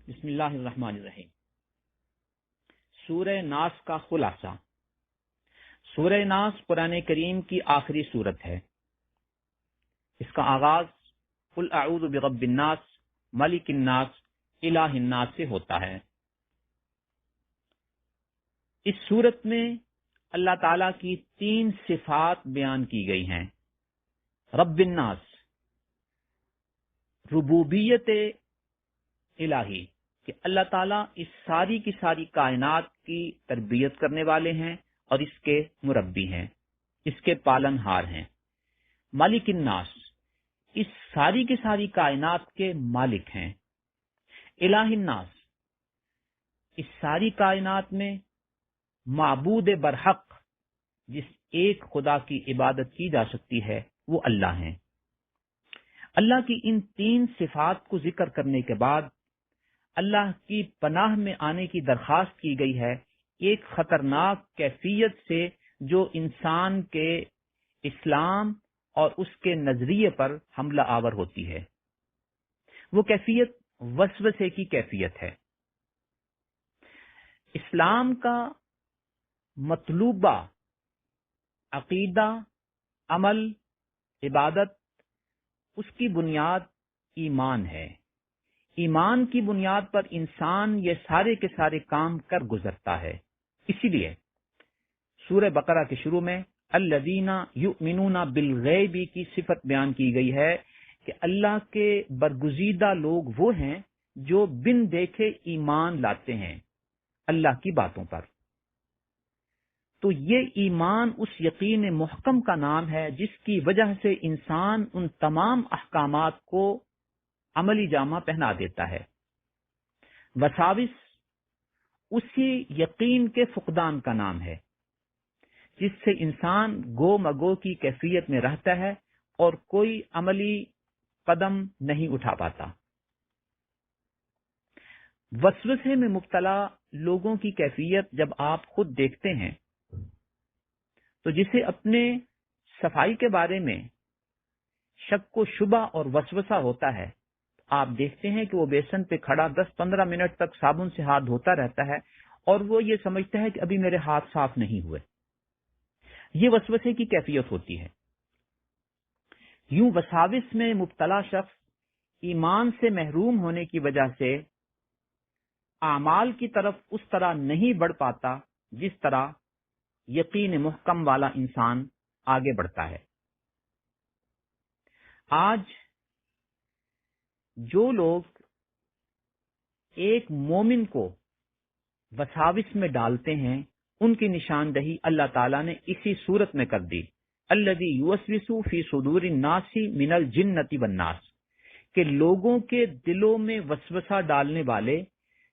بسم اللہ الرحمن الرحیم۔ سورہ ناس کا خلاصہ۔ سورہ ناس قرآن کریم کی آخری سورت ہے۔ اس کا آغاز قل اعوذ برب الناس ملک الناس الہ الناس سے ہوتا ہے۔ اس سورت میں اللہ تعالی کی 3 صفات بیان کی گئی ہیں۔ رب الناس، ربوبیت الہی کہ اللہ تعالیٰ اس ساری کی ساری کائنات کی تربیت کرنے والے ہیں اور اس کے مربی ہیں، اس کے پالن ہار ہیں۔ مالک الناس، اس ساری کی ساری کائنات کے مالک ہیں۔ الہ الناس، اس ساری کائنات میں معبود برحق جس ایک خدا کی عبادت کی جا سکتی ہے وہ اللہ ہیں۔ اللہ کی ان 3 صفات کو ذکر کرنے کے بعد اللہ کی پناہ میں آنے کی درخواست کی گئی ہے ایک خطرناک کیفیت سے جو انسان کے اسلام اور اس کے نظریے پر حملہ آور ہوتی ہے۔ وہ کیفیت وسوسے کی کیفیت ہے۔ اسلام کا مطلوبہ عقیدہ، عمل، عبادت، اس کی بنیاد ایمان ہے۔ ایمان کی بنیاد پر انسان یہ سارے کے سارے کام کر گزرتا ہے۔ اسی لیے سورہ بقرہ کے شروع میں الذین یؤمنون بالغیب کی صفت بیان کی گئی ہے کہ اللہ کے برگزیدہ لوگ وہ ہیں جو بن دیکھے ایمان لاتے ہیں اللہ کی باتوں پر۔ تو یہ ایمان اس یقین محکم کا نام ہے جس کی وجہ سے انسان ان تمام احکامات کو عملی جامہ پہنا دیتا ہے۔ وساوس اسی یقین کے فقدان کا نام ہے جس سے انسان گو مگو کی کیفیت میں رہتا ہے اور کوئی عملی قدم نہیں اٹھا پاتا۔ وسوسے میں مبتلا لوگوں کی کیفیت جب آپ خود دیکھتے ہیں تو جسے اپنے صفائی کے بارے میں شک و شبہ اور وسوسہ ہوتا ہے، آپ دیکھتے ہیں کہ وہ بیسن پہ کھڑا 10-15 منٹ تک صابن سے ہاتھ دھوتا رہتا ہے اور وہ یہ سمجھتا ہے کہ ابھی میرے ہاتھ صاف نہیں ہوئے۔ یہ وسوسے کی کیفیت ہوتی ہے۔ یوں وساوس میں مبتلا شخص ایمان سے محروم ہونے کی وجہ سے اعمال کی طرف اس طرح نہیں بڑھ پاتا جس طرح یقین محکم والا انسان آگے بڑھتا ہے۔ آج جو لوگ ایک مومن کو وساوس میں ڈالتے ہیں ان کی نشاندہی اللہ تعالیٰ نے اسی صورت میں کر دی۔ الذی یوسوس فی صدور الناس من الجنۃ والناس، کہ لوگوں کے دلوں میں وسوسہ ڈالنے والے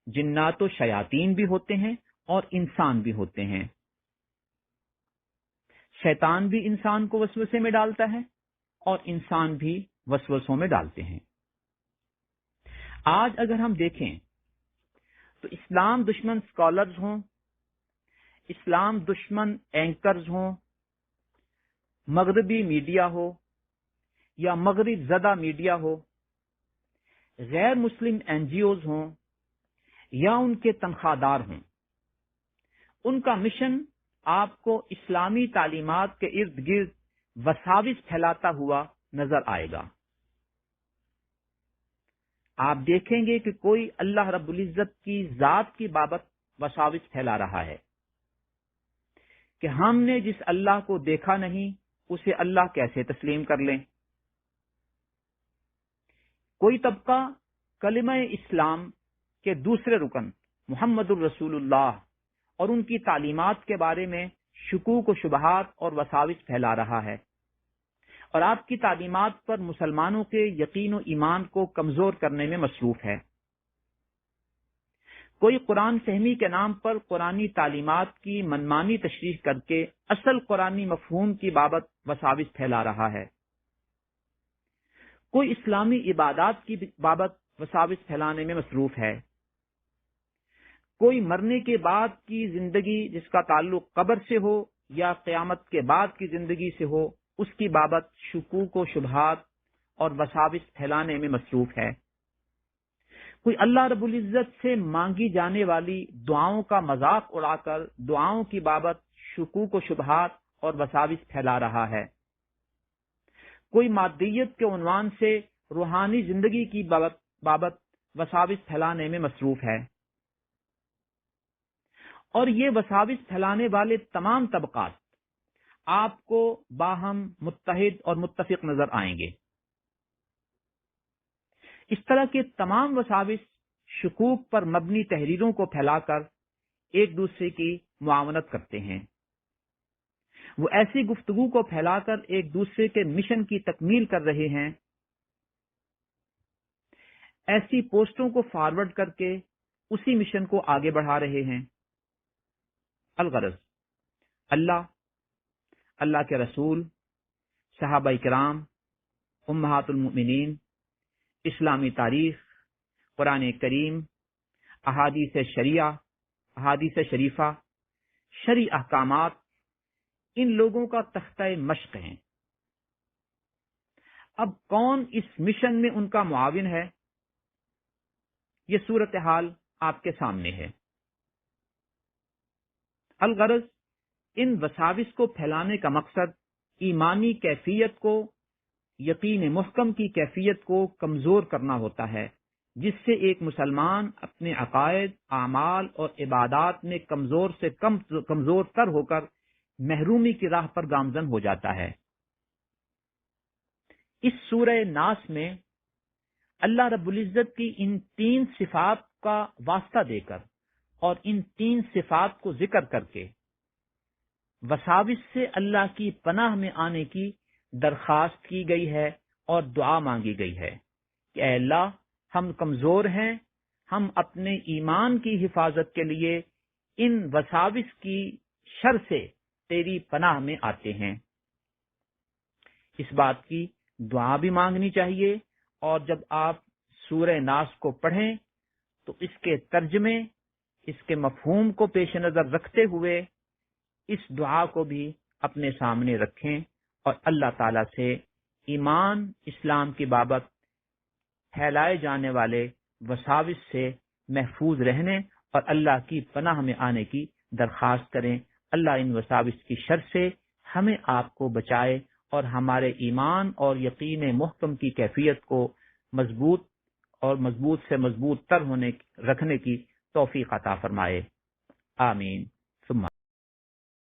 جنات و شیاطین بھی ہوتے ہیں اور انسان بھی ہوتے ہیں۔ شیطان بھی انسان کو وسوسے میں ڈالتا ہے اور انسان بھی وسوسوں میں ڈالتے ہیں۔ آج اگر ہم دیکھیں تو اسلام دشمن اسکالرز ہوں، اسلام دشمن اینکرز ہوں، مغربی میڈیا ہو یا مغرب زدہ میڈیا ہو، غیر مسلم این جی اوز ہوں یا ان کے تنخواہ دار ہوں، ان کا مشن آپ کو اسلامی تعلیمات کے ارد گرد وساوس پھیلاتا ہوا نظر آئے گا۔ آپ دیکھیں گے کہ کوئی اللہ رب العزت کی ذات کی بابت وساوس پھیلا رہا ہے کہ ہم نے جس اللہ کو دیکھا نہیں اسے اللہ کیسے تسلیم کر لیں۔ کوئی طبقہ کلمہ اسلام کے دوسرے رکن محمد الرسول اللہ اور ان کی تعلیمات کے بارے میں شکوک و شبہات اور وساوس پھیلا رہا ہے اور آپ کی تعلیمات پر مسلمانوں کے یقین و ایمان کو کمزور کرنے میں مصروف ہے۔ کوئی قرآن فہمی کے نام پر قرآنی تعلیمات کی منمانی تشریح کر کے اصل قرآنی مفہوم کی بابت وساوس پھیلا رہا ہے۔ کوئی اسلامی عبادات کی بابت وساوس پھیلانے میں مصروف ہے۔ کوئی مرنے کے بعد کی زندگی جس کا تعلق قبر سے ہو یا قیامت کے بعد کی زندگی سے ہو، اس کی بابت شکوک و شبہات اور وساوس پھیلانے میں مصروف ہے۔ کوئی اللہ رب العزت سے مانگی جانے والی دعاؤں کا مذاق اڑا کر دعاؤں کی بابت شکوک و شبہات اور وساوس پھیلا رہا ہے، کوئی مادیت کے عنوان سے روحانی زندگی کی بابت وساوس پھیلانے میں مصروف ہے، اور یہ وساوس پھیلانے والے تمام طبقات آپ کو باہم متحد اور متفق نظر آئیں گے۔ اس طرح کے تمام وساوس شکوک پر مبنی تحریروں کو پھیلا کر ایک دوسرے کی معاونت کرتے ہیں، وہ ایسی گفتگو کو پھیلا کر ایک دوسرے کے مشن کی تکمیل کر رہے ہیں، ایسی پوسٹوں کو فارورڈ کر کے اسی مشن کو آگے بڑھا رہے ہیں۔ الغرض اللہ کے رسول، صحابہ کرام، امہات المؤمنین، اسلامی تاریخ، قرآن کریم، احادیث شریفہ، شرعی احکامات ان لوگوں کا تختہ مشق ہیں۔ اب کون اس مشن میں ان کا معاون ہے، یہ صورتحال آپ کے سامنے ہے۔ الغرض ان وساوس کو پھیلانے کا مقصد ایمانی کیفیت کو، یقین محکم کی کیفیت کو کمزور کرنا ہوتا ہے، جس سے ایک مسلمان اپنے عقائد، اعمال اور عبادات میں کمزور سے کمزور تر ہو کر محرومی کی راہ پر گامزن ہو جاتا ہے۔ اس سورہ ناس میں اللہ رب العزت کی ان 3 صفات کا واسطہ دے کر اور ان 3 صفات کو ذکر کر کے وساوس سے اللہ کی پناہ میں آنے کی درخواست کی گئی ہے اور دعا مانگی گئی ہے کہ اے اللہ، ہم کمزور ہیں، ہم اپنے ایمان کی حفاظت کے لیے ان وساوس کی شر سے تیری پناہ میں آتے ہیں۔ اس بات کی دعا بھی مانگنی چاہیے، اور جب آپ سورہ ناس کو پڑھیں تو اس کے ترجمے، اس کے مفہوم کو پیش نظر رکھتے ہوئے اس دعا کو بھی اپنے سامنے رکھیں اور اللہ تعالی سے ایمان اسلام کی بابت پھیلائے جانے والے وساوس سے محفوظ رہنے اور اللہ کی پناہ میں آنے کی درخواست کریں۔ اللہ ان وساوس کی شر سے ہمیں آپ کو بچائے اور ہمارے ایمان اور یقین محکم کی کیفیت کو مضبوط سے مضبوط تر رکھنے کی توفیق عطا فرمائے۔ آمین۔